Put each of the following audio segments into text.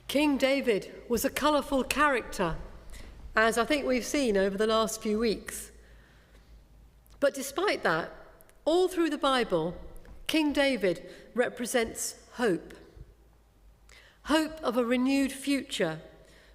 King David was a colourful character, as I think we've seen over the last few weeks. But despite that, all through the Bible, King David represents hope. Hope of a renewed future,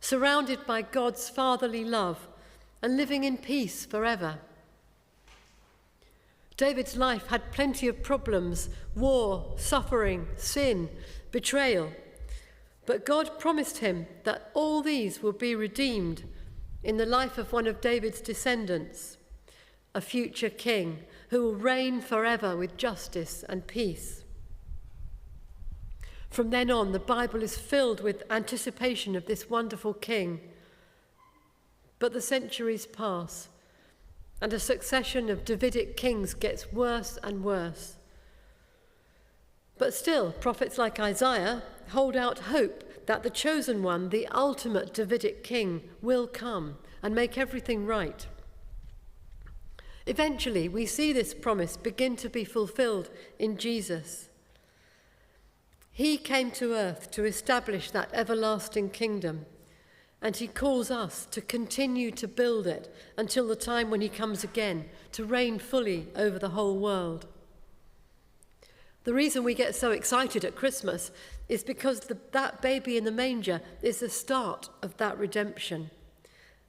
surrounded by God's fatherly love and living in peace forever. David's life had plenty of problems: war, suffering, sin, betrayal. But God promised him that all these will be redeemed in the life of one of David's descendants, a future king who will reign forever with justice and peace. From then on, the Bible is filled with anticipation of this wonderful king. But the centuries pass, and a succession of Davidic kings gets worse and worse. But still, prophets like Isaiah hold out hope that the chosen one, the ultimate Davidic king, will come and make everything right. Eventually, we see this promise begin to be fulfilled in Jesus. He came to earth to establish that everlasting kingdom, and he calls us to continue to build it until the time when he comes again to reign fully over the whole world. The reason we get so excited at Christmas is because that baby in the manger is the start of that redemption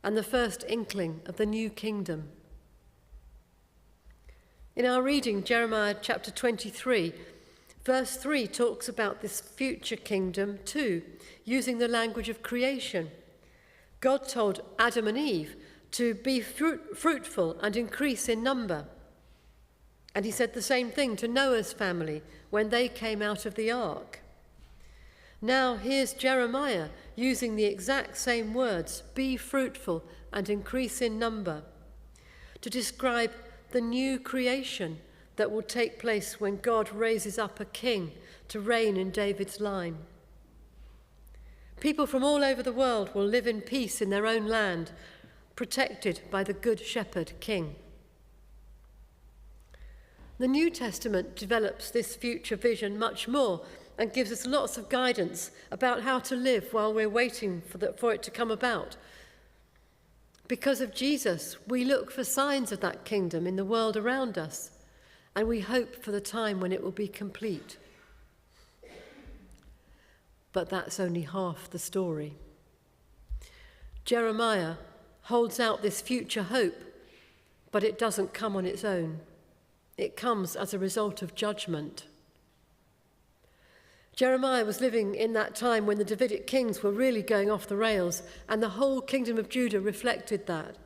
and the first inkling of the new kingdom. In our reading, Jeremiah chapter 23, verse 3 talks about this future kingdom too, using the language of creation. God told Adam and Eve to be fruitful and increase in number. And he said the same thing to Noah's family when they came out of the ark. Now here's Jeremiah using the exact same words, be fruitful and increase in number, to describe the new creation that will take place when God raises up a king to reign in David's line. People from all over the world will live in peace in their own land, protected by the Good Shepherd King. The New Testament develops this future vision much more and gives us lots of guidance about how to live while we're waiting for it to come about. Because of Jesus, we look for signs of that kingdom in the world around us, and we hope for the time when it will be complete. But that's only half the story. Jeremiah holds out this future hope, but it doesn't come on its own. It comes as a result of judgment. Jeremiah was living in that time when the Davidic kings were really going off the rails, and the whole kingdom of Judah reflected that.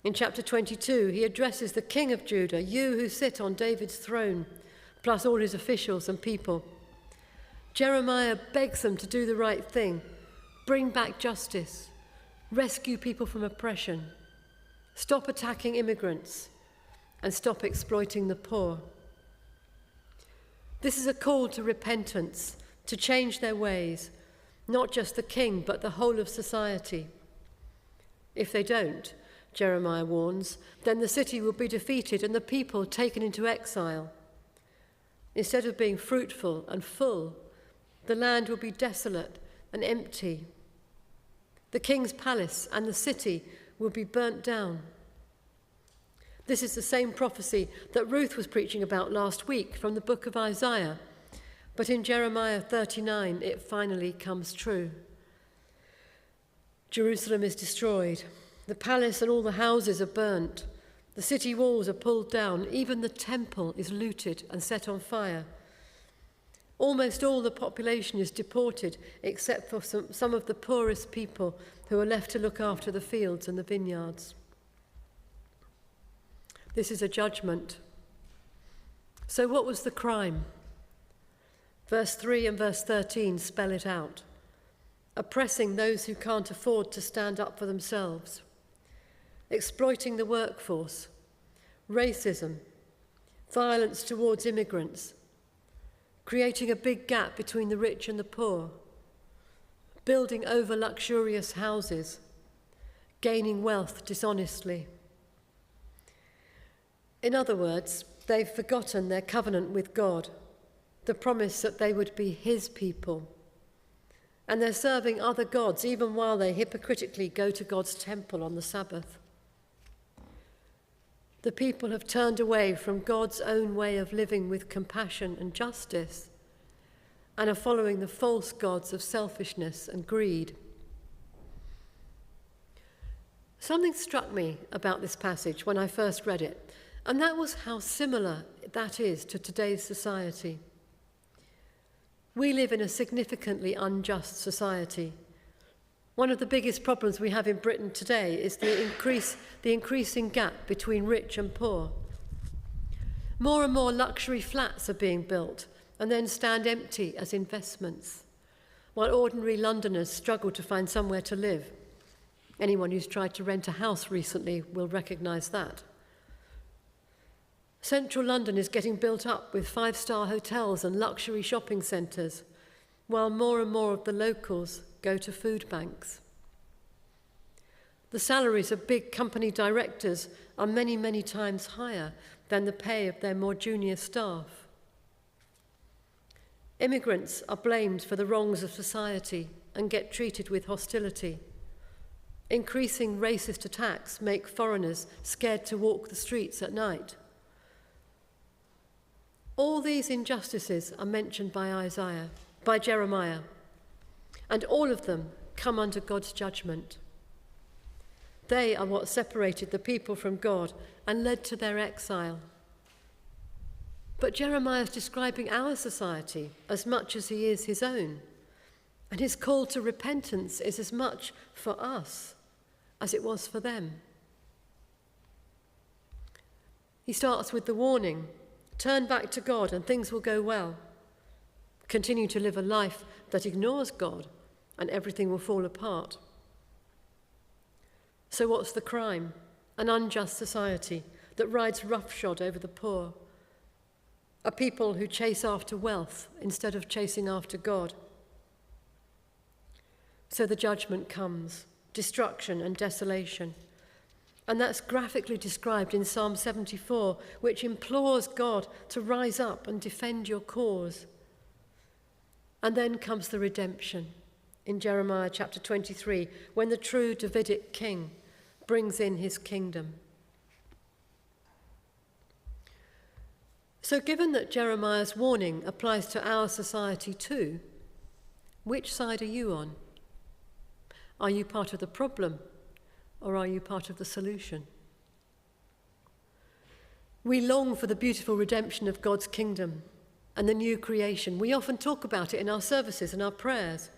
In chapter 22, he addresses the king of Judah, you who sit on David's throne, plus all his officials and people. Jeremiah begs them to do the right thing, bring back justice, rescue people from oppression, stop attacking immigrants, and stop exploiting the poor. This is a call to repentance, to change their ways, not just the king, but the whole of society. If they don't, Jeremiah warns, then the city will be defeated and the people taken into exile. Instead of being fruitful and full, the land will be desolate and empty. The king's palace and the city will be burnt down. This is the same prophecy that Ruth was preaching about last week from the book of Isaiah. But in Jeremiah 39, it finally comes true. Jerusalem is destroyed. The palace and all the houses are burnt. The city walls are pulled down. Even the temple is looted and set on fire. Almost all the population is deported, except for some of the poorest people who are left to look after the fields and the vineyards. This is a judgment. So what was the crime? Verse 3 and verse 13 spell it out. Oppressing those who can't afford to stand up for themselves. Exploiting the workforce. Racism. Violence towards immigrants. Creating a big gap between the rich and the poor. Building over luxurious houses. Gaining wealth dishonestly. In other words, they've forgotten their covenant with God, the promise that they would be his people, and they're serving other gods even while they hypocritically go to God's temple on the Sabbath. The people have turned away from God's own way of living with compassion and justice and are following the false gods of selfishness and greed. Something struck me about this passage when I first read it, and that was how similar that is to today's society. We live in a significantly unjust society. One of the biggest problems we have in Britain today is the increasing gap between rich and poor. More and more luxury flats are being built and then stand empty as investments, while ordinary Londoners struggle to find somewhere to live. Anyone who's tried to rent a house recently will recognise that. Central London is getting built up with 5-star hotels and luxury shopping centres, while more and more of the locals go to food banks. The salaries of big company directors are many, many times higher than the pay of their more junior staff. Immigrants are blamed for the wrongs of society and get treated with hostility. Increasing racist attacks make foreigners scared to walk the streets at night. All these injustices are mentioned by Jeremiah, and all of them come under God's judgment. They are what separated the people from God and led to their exile. But Jeremiah is describing our society as much as he is his own, and his call to repentance is as much for us as it was for them. He starts with the warning, turn back to God and things will go well. Continue to live a life that ignores God and everything will fall apart. So what's the crime? An unjust society that rides roughshod over the poor. A people who chase after wealth instead of chasing after God. So the judgment comes, destruction and desolation. And that's graphically described in Psalm 74, which implores God to rise up and defend your cause. And then comes the redemption in Jeremiah chapter 23, when the true Davidic king brings in his kingdom. So given that Jeremiah's warning applies to our society too, which side are you on? Are you part of the problem, or are you part of the solution? We long for the beautiful redemption of God's kingdom and the new creation. We often talk about it in our services and our prayers.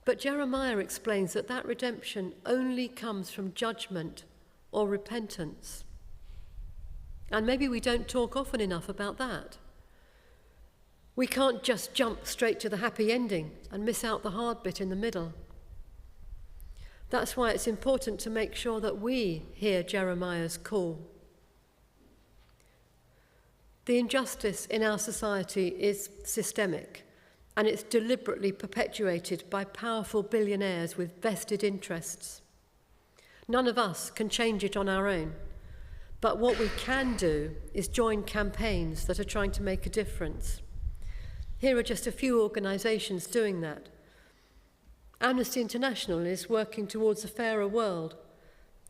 But Jeremiah explains that that redemption only comes from judgment or repentance. And maybe we don't talk often enough about that. We can't just jump straight to the happy ending and miss out the hard bit in the middle. That's why it's important to make sure that we hear Jeremiah's call. The injustice in our society is systemic, and it's deliberately perpetuated by powerful billionaires with vested interests. None of us can change it on our own, but what we can do is join campaigns that are trying to make a difference. Here are just a few organisations doing that. Amnesty International is working towards a fairer world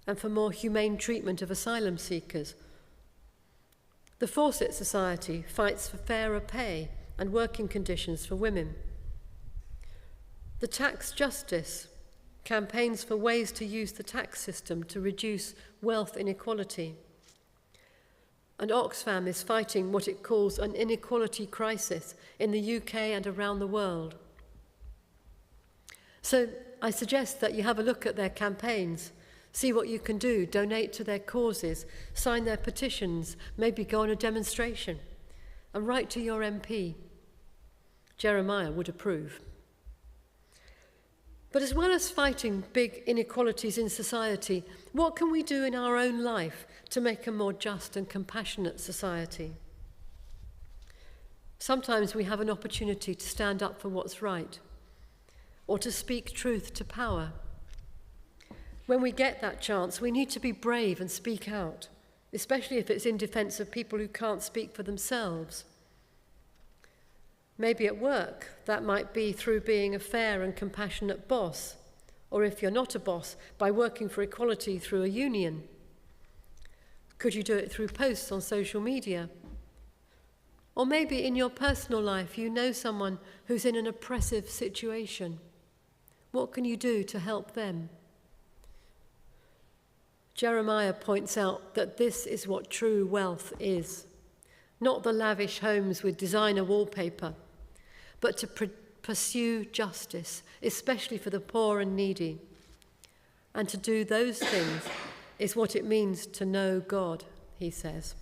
and for more humane treatment of asylum seekers. The Fawcett Society fights for fairer pay and working conditions for women. The Tax Justice campaigns for ways to use the tax system to reduce wealth inequality. And Oxfam is fighting what it calls an inequality crisis in the UK and around the world. So I suggest that you have a look at their campaigns, see what you can do, donate to their causes, sign their petitions, maybe go on a demonstration, and write to your MP. Jeremiah would approve. But as well as fighting big inequalities in society, what can we do in our own life to make a more just and compassionate society? Sometimes we have an opportunity to stand up for what's right, or to speak truth to power. When we get that chance, we need to be brave and speak out, especially if it's in defense of people who can't speak for themselves. Maybe at work, that might be through being a fair and compassionate boss, or if you're not a boss, by working for equality through a union. Could you do it through posts on social media? Or maybe in your personal life, you know someone who's in an oppressive situation. What can you do to help them? Jeremiah points out that this is what true wealth is. Not the lavish homes with designer wallpaper, but to pursue justice, especially for the poor and needy. And to do those things is what it means to know God, he says.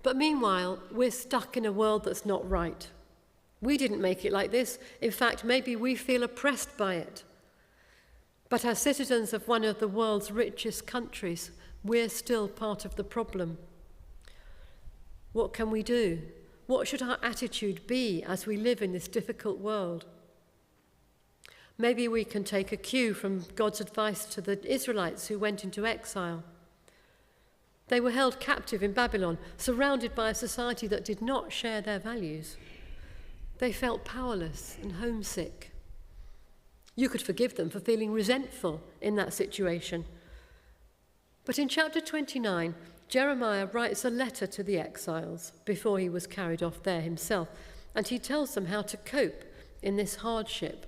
But meanwhile, we're stuck in a world that's not right. We didn't make it like this. In fact, maybe we feel oppressed by it. But as citizens of one of the world's richest countries, we're still part of the problem. What can we do? What should our attitude be as we live in this difficult world? Maybe we can take a cue from God's advice to the Israelites who went into exile. They were held captive in Babylon, surrounded by a society that did not share their values. They felt powerless and homesick. You could forgive them for feeling resentful in that situation. But in chapter 29, Jeremiah writes a letter to the exiles before he was carried off there himself, and he tells them how to cope in this hardship.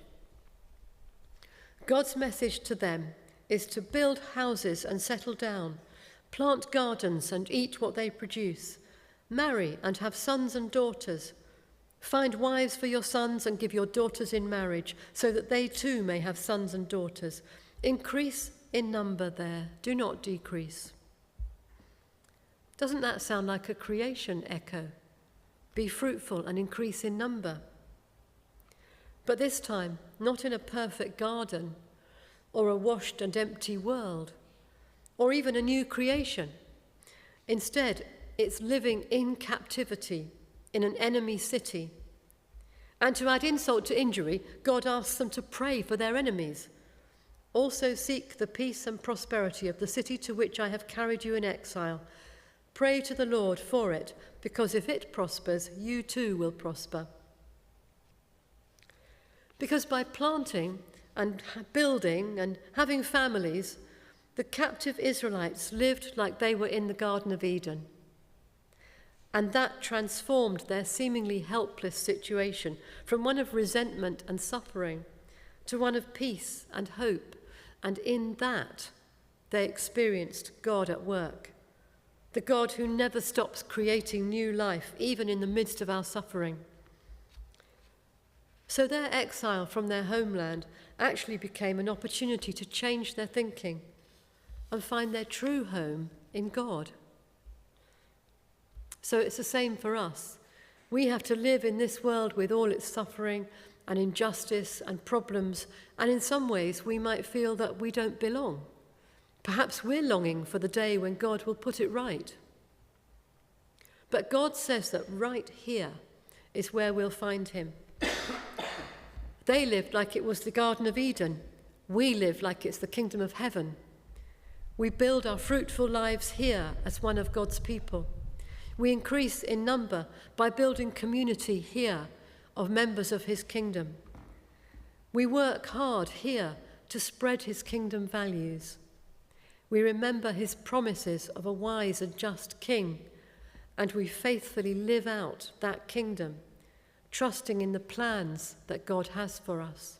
God's message to them is to build houses and settle down, plant gardens and eat what they produce, marry and have sons and daughters, find wives for your sons and give your daughters in marriage, so that they too may have sons and daughters. Increase in number there, do not decrease. Doesn't that sound like a creation echo? Be fruitful and increase in number. But this time, not in a perfect garden, or a washed and empty world, or even a new creation. Instead, it's living in captivity in an enemy city. And to add insult to injury, God asks them to pray for their enemies. Also seek the peace and prosperity of the city to which I have carried you in exile. Pray to the Lord for it, because if it prospers, you too will prosper. Because by planting and building and having families, the captive Israelites lived like they were in the Garden of Eden. And that transformed their seemingly helpless situation from one of resentment and suffering to one of peace and hope. And in that, they experienced God at work, the God who never stops creating new life, even in the midst of our suffering. So their exile from their homeland actually became an opportunity to change their thinking and find their true home in God. So it's the same for us. We have to live in this world with all its suffering and injustice and problems, and in some ways we might feel that we don't belong. Perhaps we're longing for the day when God will put it right. But God says that right here is where we'll find him. They lived like it was the Garden of Eden. We live like it's the kingdom of heaven. We build our fruitful lives here as one of God's people. We increase in number by building community here of members of his kingdom. We work hard here to spread his kingdom values. We remember his promises of a wise and just king, and we faithfully live out that kingdom, trusting in the plans that God has for us.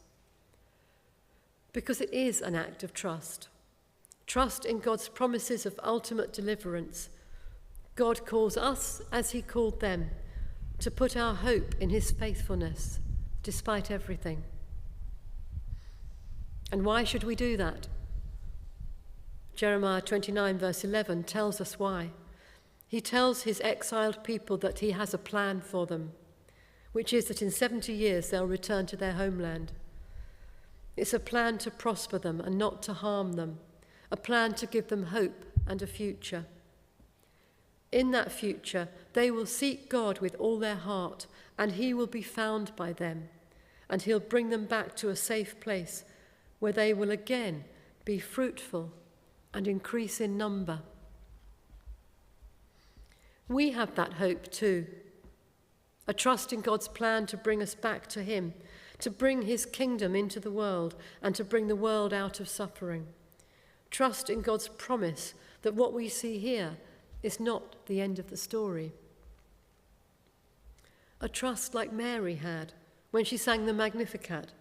Because it is an act of trust. Trust in God's promises of ultimate deliverance. God calls us, as he called them, to put our hope in his faithfulness, despite everything. And why should we do that? Jeremiah 29 verse 11 tells us why. He tells his exiled people that he has a plan for them, which is that in 70 years they'll return to their homeland. It's a plan to prosper them and not to harm them, a plan to give them hope and a future. In that future, they will seek God with all their heart, and he will be found by them, and he'll bring them back to a safe place where they will again be fruitful and increase in number. We have that hope too. a trust in God's plan to bring us back to him, to bring his kingdom into the world and to bring the world out of suffering. Trust in God's promise that what we see here is not the end of the story. A trust like Mary had when she sang the Magnificat,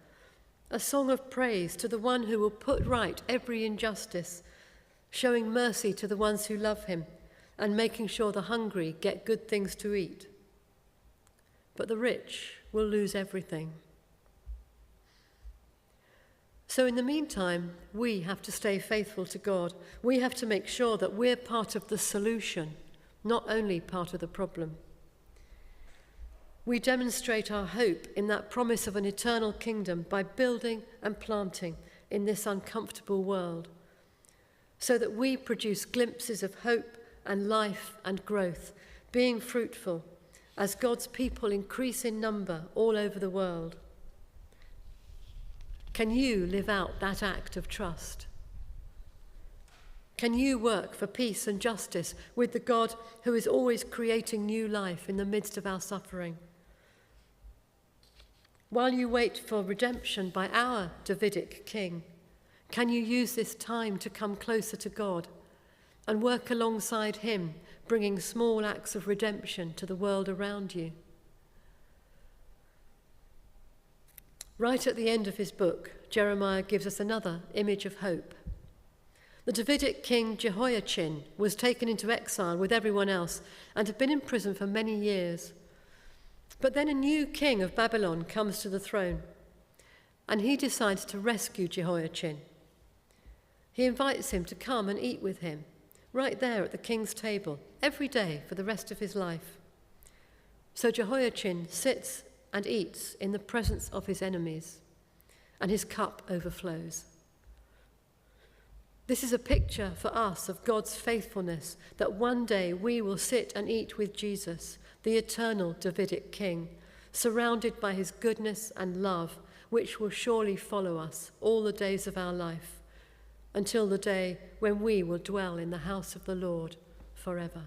a song of praise to the one who will put right every injustice, showing mercy to the ones who love him and making sure the hungry get good things to eat. But the rich will lose everything. So in the meantime, we have to stay faithful to God. We have to make sure that we're part of the solution, not only part of the problem. We demonstrate our hope in that promise of an eternal kingdom by building and planting in this uncomfortable world, so that we produce glimpses of hope and life and growth, being fruitful as God's people increase in number all over the world. Can you live out that act of trust? Can you work for peace and justice with the God who is always creating new life in the midst of our suffering? While you wait for redemption by our Davidic king, can you use this time to come closer to God and work alongside him, bringing small acts of redemption to the world around you? Right at the end of his book, Jeremiah gives us another image of hope. The Davidic king Jehoiachin was taken into exile with everyone else and had been in prison for many years. But then a new king of Babylon comes to the throne, and he decides to rescue Jehoiachin. He invites him to come and eat with him, right there at the king's table, every day for the rest of his life. So Jehoiachin sits and eats in the presence of his enemies, and his cup overflows. This is a picture for us of God's faithfulness, that one day we will sit and eat with Jesus, the eternal Davidic king, surrounded by his goodness and love, which will surely follow us all the days of our life, until the day when we will dwell in the house of the Lord forever.